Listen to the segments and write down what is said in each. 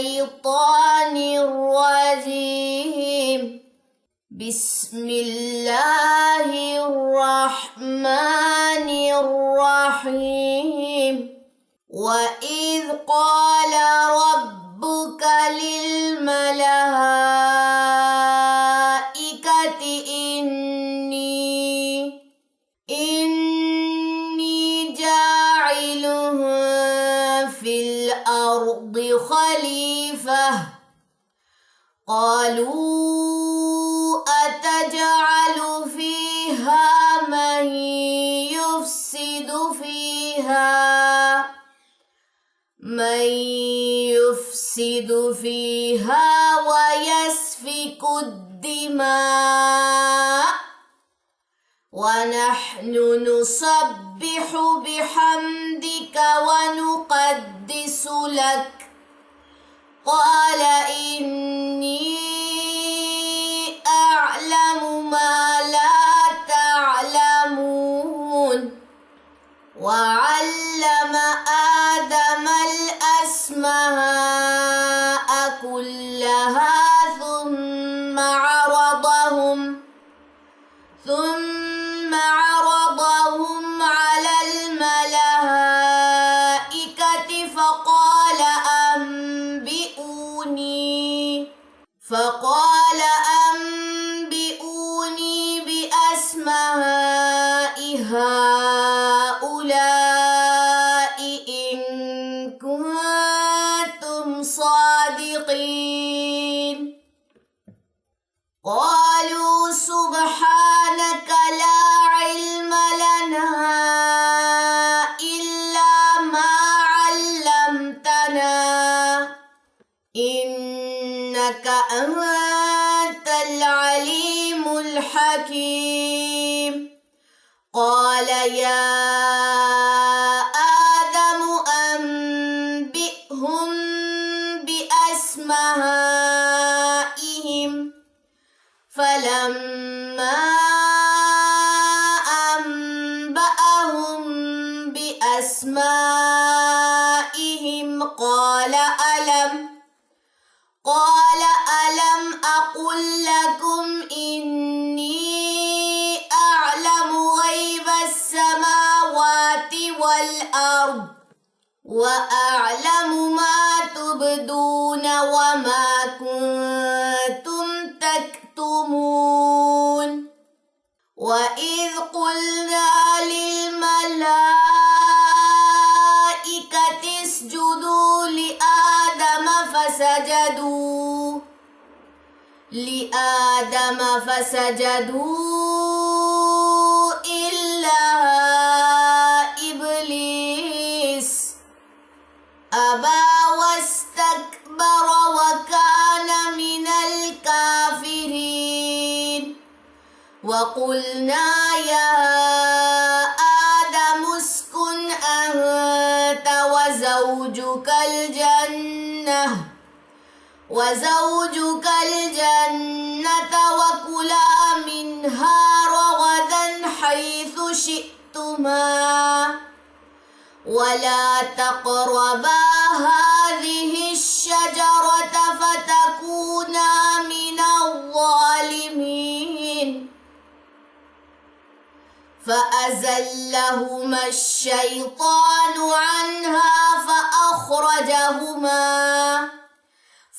الشيطان الرجيم. بسم الله الرحمن الرحيم. وإذ قال ربك للملائكة إني جاعل في الأرض خليفة. قالوا أتجعل فيها من يفسد فيها ويسفك الدماء ونحن نسبح بحمدك ونقدس لك. قال إني أعلم ما لا تعلمون. وعلم آدم الأسماء كلها ثم عرضهم على الملائكة فقال أنبئوني بأسماء هؤلاء إن كنتم صادقين. قالوا سبحانك لا علم لنا إلا ما علمتنا إنك أنت العليم الحكيم. قال يا آدم أنبئهم بأسمائهم. فلما أنبأهم بأسمائهم قال ألم أقل لكم إني أعلم غيب السماوات والأرض وأعلم ما تبدون وما كنتم تكتمون. وإذ قلنا للملائكة اسجدوا لآدم فسجدوا إلا إبليس أبى واستكبر وكان من الكافرين. وقلنا يا آدم اسكن أنت وزوجك الجنة وكلا منها رغدا حيث شئتما ولا تقربا هذه الشجرة فتكونا من الظالمين. فأزلهما الشيطان عنها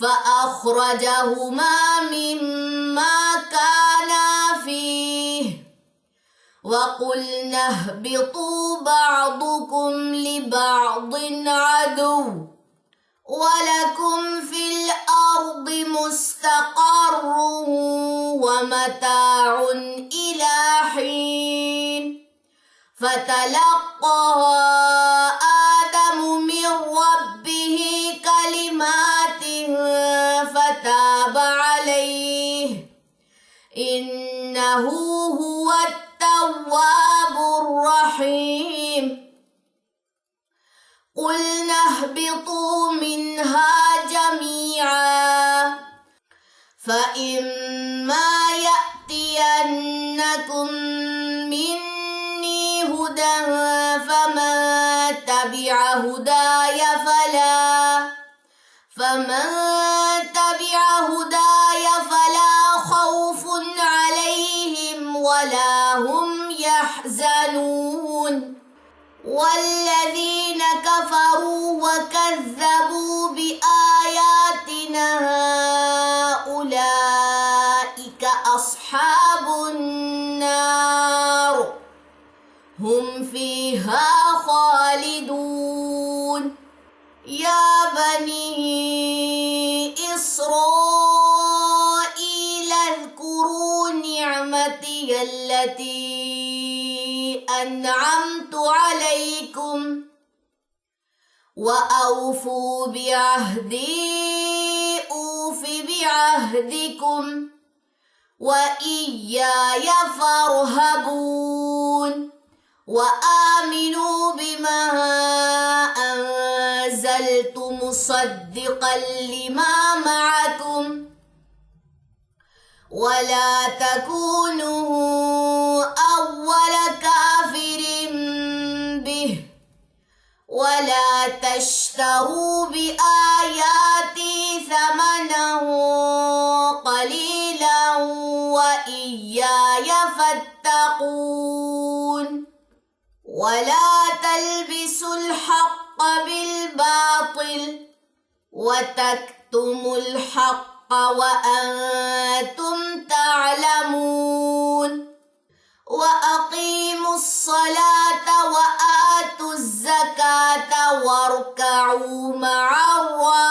فأخرجهما مما كانا فيه وقلنا اهبطوا بعضكم لبعض عدو ولكم في الأرض مستقر ومتاع إلى حين. فتلقى آدم من ربه كلمات فتاب عليه إنه هو التواب الرحيم. قلنا اهبطوا منها جميعا فإما يأتينكم مني هدى فمن تبع هداي फमन तबिअ हुदाय फला खौफुन अलैहिम वला हुम यहज़नून वल्लज़ीन कफ़रू वकज़्ज़बू बिआयातिना उलाइका अस्हाबुन नार हुम फीहा खालिदून या बनी इस्राईल अज़्कुरू निअमती अल्लती अन्अमतु अलैकुम व औफू बिअहदी ऊफि बिअहदिकुम व इय्याय फर्हबून व आमिनू बिमा अंज़लतु मुसद्दिक़न लिमा मअकुम वला तकूनू अव्वल काफिरिन बिह वला तश्तरू बिआयाती समनन क़लीलन व इय्याय फत्तक़ून वला तल्बिसुल हक़्क़ बिल-बातिल व तक्तुमुल हक़्क़ व अंतुम तअलमून व अक़ीमुस्सलात व आतुज़्ज़कात वरकऊ मअर्राकिईन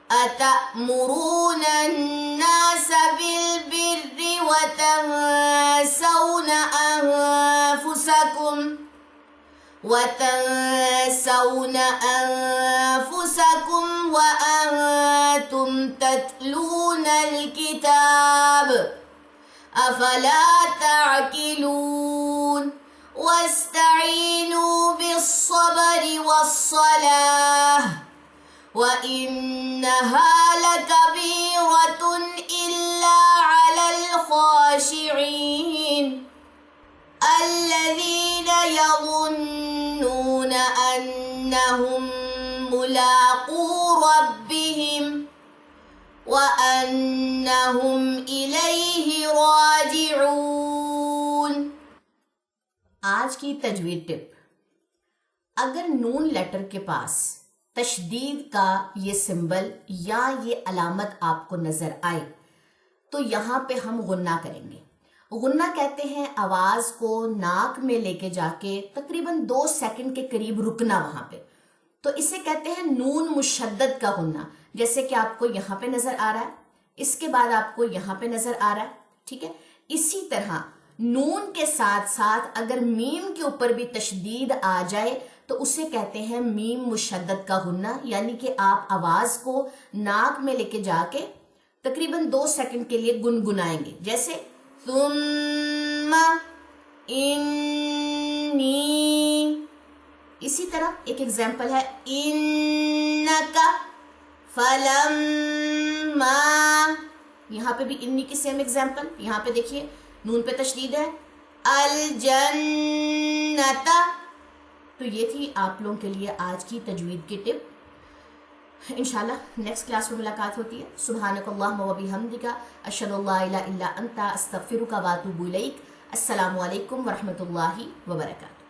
अतअमुरूनन्नास बिल-बिर्रि व तंसौना अनफुसकुम व अंतुम तत्लूनल किताब अफला तअक़िलून वस्तईनू बिस्सब्रि वस्सलाह व इन्नहा लकबीरतुन इल्ला अलल ख़ाशिईन अल्लज़ीन यज़ुन्नून अन्नहुम मुलाक़ू रब्बिहिम व अन्नहुम इलैहि राजिऊन। आज की तजवीद टिप, अगर नून लेटर के पास तशदीद का ये सिंबल या ये अलामत आपको नजर आए तो यहाँ पे हम गुन्ना करेंगे। गुन्ना कहते हैं आवाज को नाक में लेके जाके तकरीबन 2 सेकंड के करीब रुकना वहां पे, तो इसे कहते हैं नून मुशद्दद का गुन्ना। जैसे कि आपको यहाँ पे नजर आ रहा है, इसके बाद आपको यहाँ पे नजर आ रहा है, ठीक है। इसी तरह नून के साथ साथ अगर मीम के ऊपर भी तशदीद आ जाए तो उसे कहते हैं मीम मुशद्दद का गुन्ना, यानी कि आप आवाज को नाक में लेके जाके तकरीबन 2 सेकंड के लिए गुनगुनाएंगे। जैसे सुम्मा इन्नी, इसी तरह एक एग्जाम्पल है इन्नका फलम्मा, यहाँ पे भी इन्नी की सेम एग्जाम्पल। यहाँ पे देखिए नून पे तशदीद है। अल जन्नता। तो ये थी आप लोगों के लिए आज की तजवीद की टिप। इंशाल्लाह नेक्स्ट क्लास में मुलाकात होती है। सुब्हानकल्लाहुम्मा व बिहम्दिका अशहदु अल्ला इलाहा इल्ला अंता अस्तगफिरुका व अतूबु इलैक। अस्सलामु अलैकुम व रहमतुल्लाहि व बरकातुहू।